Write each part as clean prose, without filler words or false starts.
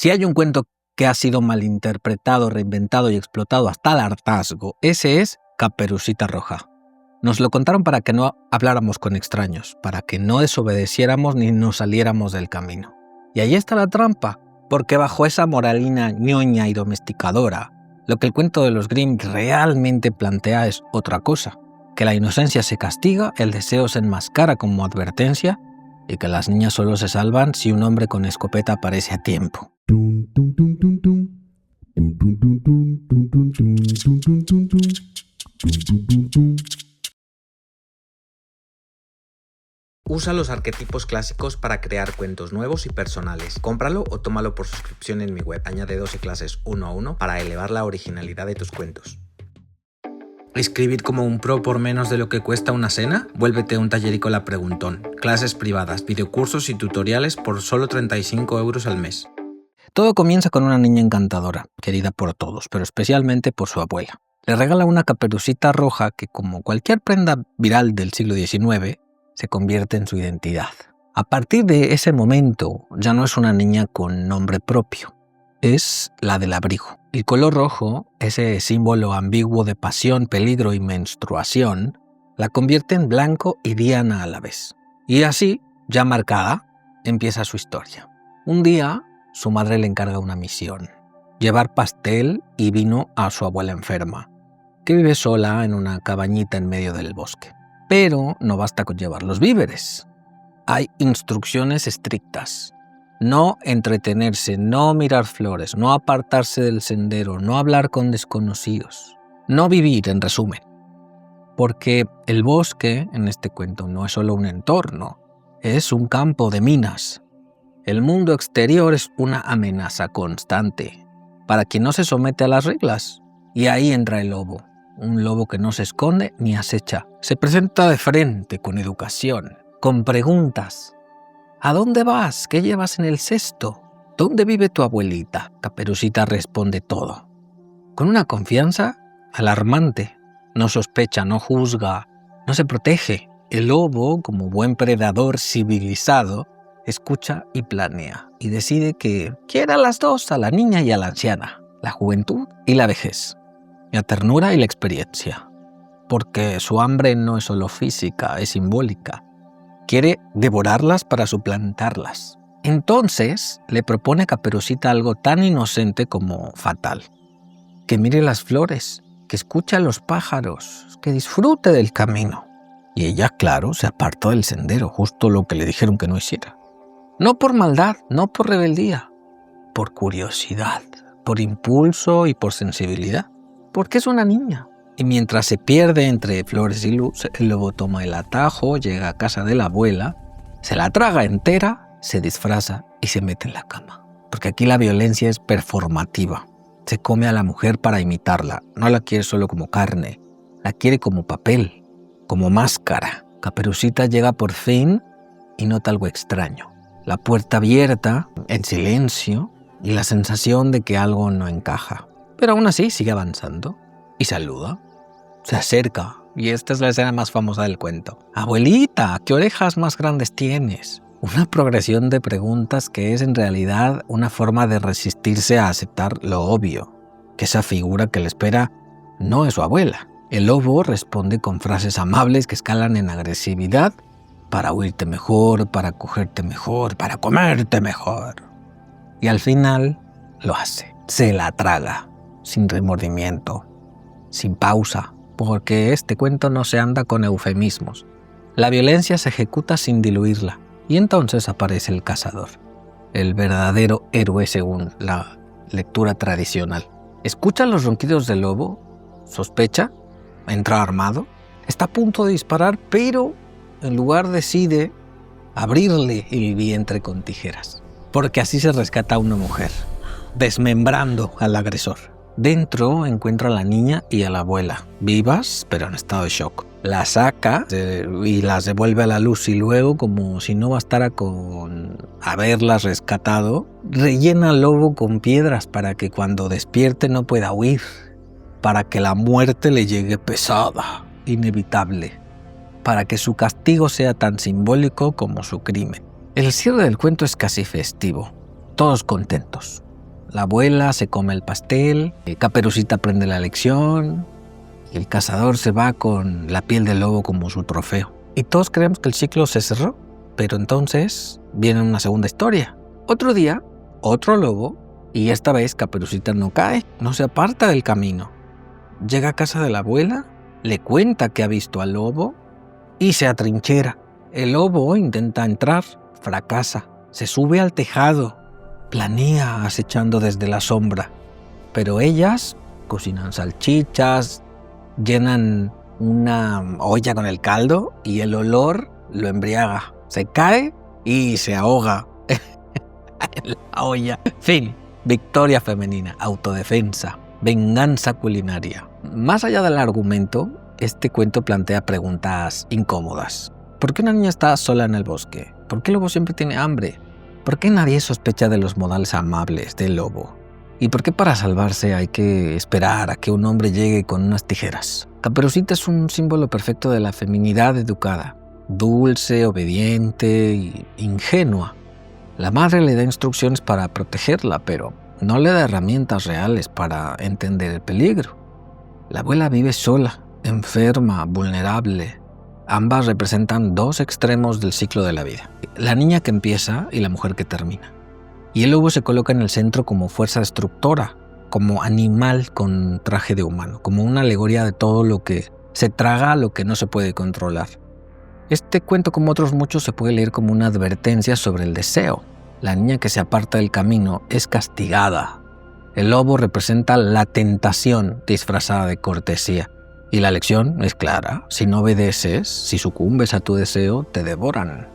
Si hay un cuento que ha sido malinterpretado, reinventado y explotado hasta el hartazgo, ese es Caperucita Roja. Nos lo contaron para que no habláramos con extraños, para que no desobedeciéramos ni nos saliéramos del camino. Y ahí está la trampa, porque bajo esa moralina ñoña y domesticadora, lo que el cuento de los Grimm realmente plantea es otra cosa, que la inocencia se castiga, el deseo se enmascara como advertencia y que las niñas solo se salvan si un hombre con escopeta aparece a tiempo. Usa los arquetipos clásicos para crear cuentos nuevos y personales. Cómpralo o tómalo por suscripción en mi web. Añade 12 clases 1 a 1 para elevar la originalidad de tus cuentos. ¿Escribir como un pro por menos de lo que cuesta una cena? Vuélvete un tallerícola preguntón. Clases privadas, videocursos y tutoriales por solo 35 € al mes. Todo comienza con una niña encantadora, querida por todos, pero especialmente por su abuela. Le regala una caperucita roja que, como cualquier prenda viral del siglo XIX, se convierte en su identidad. A partir de ese momento, ya no es una niña con nombre propio, es la del abrigo. El color rojo, ese símbolo ambiguo de pasión, peligro y menstruación, la convierte en blanco y diana a la vez. Y así, ya marcada, empieza su historia. Un día, su madre le encarga una misión: llevar pastel y vino a su abuela enferma, que vive sola en una cabañita en medio del bosque. Pero no basta con llevar los víveres. Hay instrucciones estrictas. No entretenerse, no mirar flores, no apartarse del sendero, no hablar con desconocidos. No vivir, en resumen. Porque el bosque, en este cuento, no es solo un entorno, es un campo de minas. El mundo exterior es una amenaza constante para quien no se somete a las reglas. Y ahí entra el lobo. Un lobo que no se esconde ni acecha. Se presenta de frente, con educación, con preguntas. ¿A dónde vas? ¿Qué llevas en el cesto? ¿Dónde vive tu abuelita? Caperucita responde todo. Con una confianza alarmante. No sospecha, no juzga, no se protege. El lobo, como buen predador civilizado, escucha y planea. Y decide que quiere a las dos, a la niña y a la anciana. La juventud y la vejez. La ternura y la experiencia, porque su hambre no es solo física, es simbólica. Quiere devorarlas para suplantarlas. Entonces le propone a Caperucita algo tan inocente como fatal: que mire las flores, que escuche a los pájaros, que disfrute del camino. Y ella, claro, se apartó del sendero, justo lo que le dijeron que no hiciera. No por maldad, no por rebeldía, por curiosidad, por impulso y por sensibilidad. Porque es una niña. Y mientras se pierde entre flores y luz, el lobo toma el atajo, llega a casa de la abuela, se la traga entera, se disfraza y se mete en la cama. Porque aquí la violencia es performativa. Se come a la mujer para imitarla. No la quiere solo como carne, la quiere como papel, como máscara. Caperucita llega por fin y nota algo extraño. La puerta abierta, en silencio, y la sensación de que algo no encaja. Pero aún así sigue avanzando y saluda. Se acerca, y esta es la escena más famosa del cuento. «Abuelita, ¿qué orejas más grandes tienes?» Una progresión de preguntas que es en realidad una forma de resistirse a aceptar lo obvio, que esa figura que le espera no es su abuela. El lobo responde con frases amables que escalan en agresividad para oírte mejor, para cogerte mejor, para comerte mejor. Y al final lo hace. Se la traga. Sin remordimiento, sin pausa, porque este cuento no se anda con eufemismos. La violencia se ejecuta sin diluirla, y entonces aparece el cazador, el verdadero héroe según la lectura tradicional. Escucha los ronquidos del lobo, sospecha, entra armado, está a punto de disparar, pero en lugar decide abrirle el vientre con tijeras, porque así se rescata a una mujer, desmembrando al agresor. Dentro encuentra a la niña y a la abuela, vivas pero en estado de shock. La saca y las devuelve a la luz y luego, como si no bastara con haberlas rescatado, rellena al lobo con piedras para que cuando despierte no pueda huir, para que la muerte le llegue pesada, inevitable, para que su castigo sea tan simbólico como su crimen. El cierre del cuento es casi festivo, todos contentos. La abuela se come el pastel, Caperucita aprende la lección, y el cazador se va con la piel del lobo como su trofeo. Y todos creemos que el ciclo se cerró, pero entonces viene una segunda historia. Otro día, otro lobo, y esta vez Caperucita no cae, no se aparta del camino. Llega a casa de la abuela, le cuenta que ha visto al lobo y se atrinchera. El lobo intenta entrar, fracasa, se sube al tejado, planea acechando desde la sombra. Pero ellas cocinan salchichas, llenan una olla con el caldo y el olor lo embriaga. Se cae y se ahoga en la olla. Fin. Victoria femenina, autodefensa, venganza culinaria. Más allá del argumento, este cuento plantea preguntas incómodas. ¿Por qué una niña está sola en el bosque? ¿Por qué el lobo siempre tiene hambre? ¿Por qué nadie sospecha de los modales amables del lobo? ¿Y por qué para salvarse hay que esperar a que un hombre llegue con unas tijeras? Caperucita es un símbolo perfecto de la feminidad educada, dulce, obediente e ingenua. La madre le da instrucciones para protegerla, pero no le da herramientas reales para entender el peligro. La abuela vive sola, enferma, vulnerable. Ambas representan dos extremos del ciclo de la vida. La niña que empieza y la mujer que termina. Y el lobo se coloca en el centro como fuerza destructora, como animal con traje de humano, como una alegoría de todo lo que se traga, lo que no se puede controlar. Este cuento, como otros muchos, se puede leer como una advertencia sobre el deseo. La niña que se aparta del camino es castigada. El lobo representa la tentación disfrazada de cortesía. Y la lección es clara: si no obedeces, si sucumbes a tu deseo, te devoran.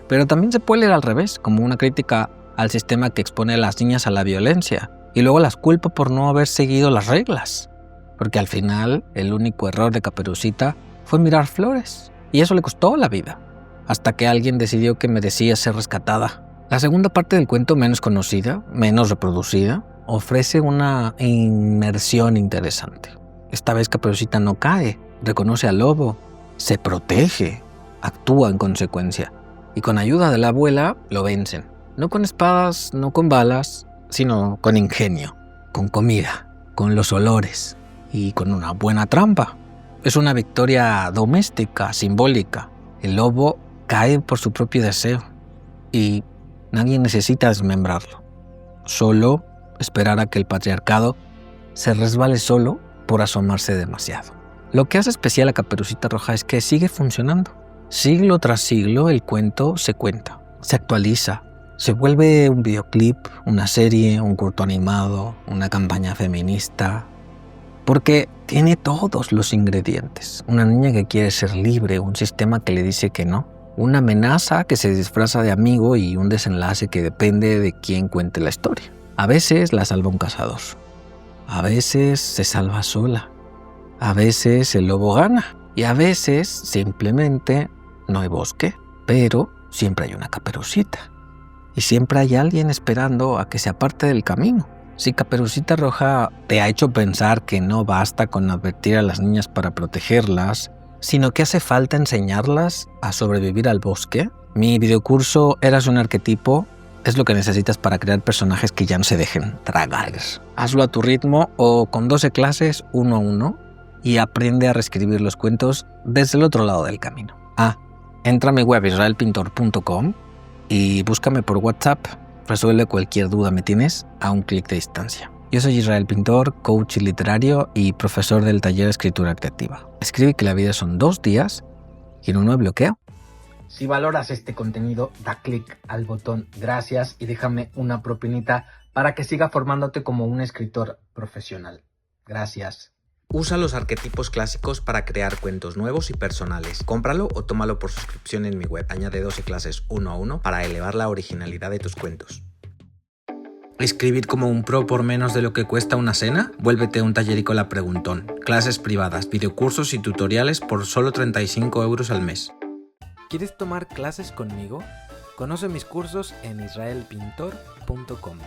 Pero también se puede leer al revés, como una crítica al sistema que expone a las niñas a la violencia y luego las culpa por no haber seguido las reglas. Porque al final, el único error de Caperucita fue mirar flores. Y eso le costó la vida, hasta que alguien decidió que merecía ser rescatada. La segunda parte del cuento, menos conocida, menos reproducida, ofrece una inmersión interesante. Esta vez Caperucita no cae, reconoce al lobo, se protege, actúa en consecuencia. Y con ayuda de la abuela lo vencen. No con espadas, no con balas, sino con ingenio, con comida, con los olores y con una buena trampa. Es una victoria doméstica, simbólica. El lobo cae por su propio deseo y nadie necesita desmembrarlo. Solo esperar a que el patriarcado se resbale solo por asomarse demasiado. Lo que hace especial a Caperucita Roja es que sigue funcionando. Siglo tras siglo el cuento se cuenta, se actualiza, se vuelve un videoclip, una serie, un corto animado, una campaña feminista. Porque tiene todos los ingredientes. Una niña que quiere ser libre, un sistema que le dice que no, una amenaza que se disfraza de amigo y un desenlace que depende de quién cuente la historia. A veces la salva un cazador, a veces se salva sola, a veces el lobo gana y a veces simplemente no hay bosque, pero siempre hay una Caperucita y siempre hay alguien esperando a que se aparte del camino. Si Caperucita Roja te ha hecho pensar que no basta con advertir a las niñas para protegerlas, sino que hace falta enseñarlas a sobrevivir al bosque, mi videocurso Eras un arquetipo es lo que necesitas para crear personajes que ya no se dejen tragar. Hazlo a tu ritmo o con 12 clases 1 a 1 y aprende a reescribir los cuentos desde el otro lado del camino. Entra a mi web israelpintor.com y búscame por WhatsApp. Resuelve cualquier duda me tienes a un clic de distancia. Yo soy Israel Pintor, coach literario y profesor del taller de escritura creativa. Escribe que la vida son 2 días y en uno de bloqueo. Si valoras este contenido, da clic al botón gracias y déjame una propinita para que siga formándote como un escritor profesional. Gracias. Usa los arquetipos clásicos para crear cuentos nuevos y personales. Cómpralo o tómalo por suscripción en mi web. Añade 12 clases 1 a 1 para elevar la originalidad de tus cuentos. ¿Escribir como un pro por menos de lo que cuesta una cena? Vuélvete un tallerícola preguntón. Clases privadas, videocursos y tutoriales por solo 35 € al mes. ¿Quieres tomar clases conmigo? Conoce mis cursos en israelpintor.com.